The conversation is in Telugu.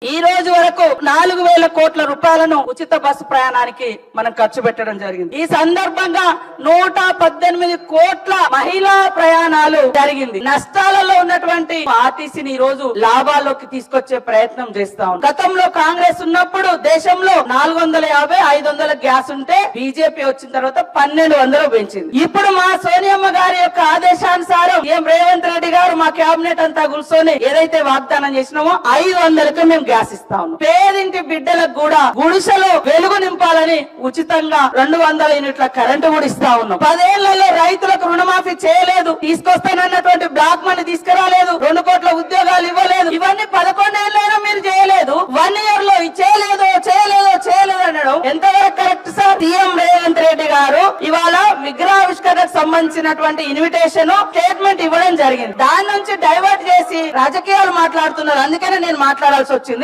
ఈ రోజు వరకు 4,000 కోట్ల రూపాయలను ఉచిత బస్సు ప్రయాణానికి మనం ఖర్చు పెట్టడం జరిగింది. ఈ సందర్భంగా 118 కోట్ల మహిళా ప్రయాణాలు జరిగింది. నష్టాలలో ఉన్నటువంటి ఆర్టీసీని ఈ రోజు లాభాల్లోకి తీసుకొచ్చే ప్రయత్నం చేస్తా ఉన్నాం. గతంలో కాంగ్రెస్ ఉన్నప్పుడు దేశంలో 450, 500 గ్యాస్ ఉంటే బీజేపీ వచ్చిన తర్వాత 1200 పెంచింది. ఇప్పుడు మా సోనియమ్మ గారి యొక్క ఆదేశానుసారం రేవంత్ రెడ్డి గారు మా కేబినెట్ అంతా కూర్చొని ఏదైతే వాగ్దానం చేసినామో 500కి మేము గ్యాస్ ఇస్తా ఉన్నాం. పేదింటి బిడ్డలకు కూడా గుడిసెలో వెలుగు నింపాలని ఉచితంగా 200 యూనిట్ల కరెంటు కూడా ఇస్తా ఉన్నాం. 10 ఏళ్లలో రైతులకు రుణమాఫీ చేయలేదు, తీసుకొస్తానన్నటువంటి బ్లాక్ మనీ తీసుకురాలేదు, 2 కోట్ల ఉద్యోగాలు ఇవ్వలేదు. ఇవన్నీ 11 ఏళ్ళైనా మీరు చేయలేదు. 1 ఇయర్ లో చేయలేదు అనడం ఎంతవరకు correct sir? CM Revanth Reddy గారు ఇవాళ విగ్రహావిష్కరణకు సంబంధించినటువంటి ఇన్విటేషన్ స్టేట్మెంట్ ఇవ్వడం జరిగింది. దాని నుంచి డైవర్ట్ చేసి రాజకీయాలు మాట్లాడుతున్నారు. అందుకనే నేను మాట్లాడాల్సి వచ్చింది.